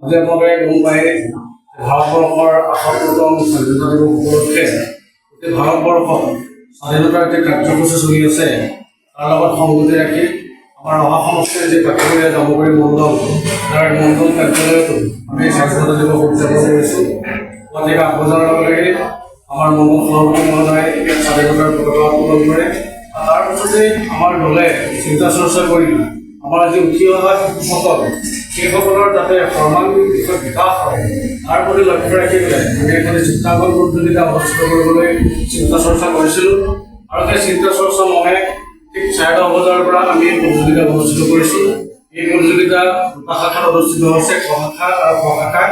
আজি আপোনালোকে গম পায় ভাৰতবৰ্ষৰ ৭৮তম স্বাধীনতা দিৱস উপলক্ষে গোটেই ভাৰতবৰ্ষত স্বাধীনতাৰ যি কাৰ্যসূচী চলি আছে তাৰ লগত সংগতি ৰাখি আমাৰ অহা সমষ্টিৰ যি কাকৰীয়া জামুগুৰি মণ্ডল তাৰ মণ্ডল কাৰ্যালয়তো আমি স্বাধীনতা দিৱস উদযাপন কৰিছোঁ। গতিকে ৮ বজাৰ লগে লগে আমাৰ মণ্ডল সভাপতি মহোদয়ে স্বাধীনতাৰ পতাকা উত্তোলন কৰে। তাৰ পাছতে আমাৰ দলে চিন্তা চৰ্চা কৰি আমাৰ যি উঠি অহা শিশুসকল সেইসকলৰ যাতে সৰ্বাংগীন দিশত বিকাশ হয় তাৰ প্ৰতি লক্ষ্য ৰাখি পেলাই আমি এখন চিত্ৰাংকন প্ৰতিযোগিতা অনুষ্ঠিত কৰিবলৈ চিন্তা চৰ্চা কৰিছিলোঁ। আৰু সেই চিন্তা চৰ্চা মহে ঠিক 10:30 বজাৰ পৰা আমি প্ৰতিযোগিতা অনুষ্ঠিত কৰিছোঁ। এই প্ৰতিযোগিতা দুটা শাখাত অনুষ্ঠিত হৈছে, ক শাখা আৰু খ শাখা।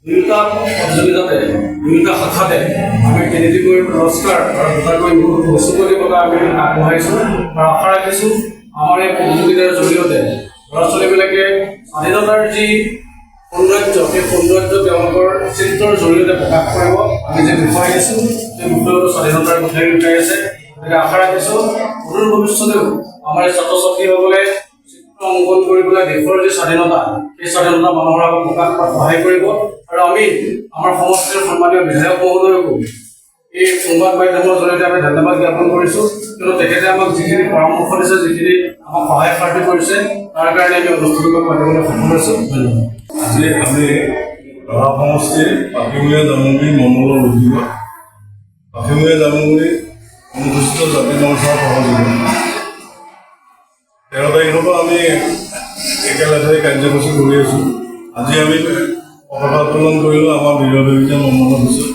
দুয়োটা প্ৰতিযোগিতাতে দুয়োটা শাখাতে আমি 3টিকৈ পুৰস্কাৰ আৰু 2টাকৈ বস্তুপতি বঁটা আমি আগবঢ়াইছোঁ আৰু আশা ৰাখিছোঁ আমাৰ এই প্ৰতিযোগিতাৰ জৰিয়তে ল'ৰা ছোৱালীবিলাকে স্বাধীনতাৰ যি সৌন্দৰ্য সেই সৌন্দৰ্য তেওঁলোকৰ চিত্ৰৰ জৰিয়তে প্ৰকাশ কৰিব। আমি যে বিষয় দিছোঁ সেই বিষয়টো স্বাধীনতাৰ কথাই লুকাই আছে। গতিকে আশা ৰাখিছোঁ অদূৰ ভৱিষ্যতেও আমাৰ ছাত্ৰ ছাত্ৰীসকলে চিত্ৰ অংকন কৰি পেলাই দেশৰ যি স্বাধীনতা সেই স্বাধীনতা মানুহৰ আগত প্ৰকাশ কৰাত সহায় কৰিব। আৰু আমি আমাৰ সমষ্টিৰ সন্মানীয় বিধায়ক মহোদয়কো এই সংবাদ মাধ্যমৰ জৰিয়তে আমি ধন্যবাদ জ্ঞাপন কৰিছোঁ, কিয়নো তেখেতে আমাক যিখিনি পৰামৰ্শ দিছে, যিখিনি আমাক সহায় সাৰথি কৰিছে তাৰ কাৰণে আমি অনুষ্ঠানটো পাতিবলৈ সক্ষম হৈছোঁ। ধন্যবাদ। আজি আমি ৰহা সমষ্টিৰ পাখিমূৰীয়া জামুগুৰি মণ্ডলৰ উদ্যোগত পাখিমূৰীয়া জামুগুৰি অনুসূচিত জাতি মৰ্চাৰ সহযোগত 13 তাৰিখৰ পৰা আমি একেলেঠাৰি কাৰ্যসূচী কৰি আছোঁ। আজি আমি পতাকা উত্তোলন কৰিলোঁ আমাৰ বিভাগীয় মণ্ডল অফিচত।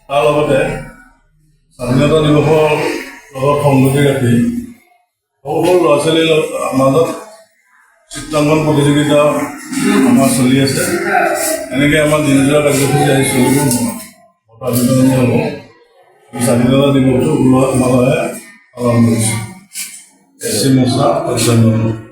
তাৰ লগতে স্বাধীনতা দিৱসৰ লগত সংগতি ৰাখি সৰু সৰু ল'ৰা ছোৱালীৰ মাজত চিত্ৰাংকন প্ৰতিযোগিতা আমাৰ চলি আছে। এনেকৈ আমাৰ দিনজোৰা কাৰ্যসূচী আহি চলিব, বঁটা বিতৰণি হ'ব। স্বাধীনতা দিৱসটো উলহ মালহে পালন কৰিছোঁ। এছ চি মৰ্চা ধন্যবাদ।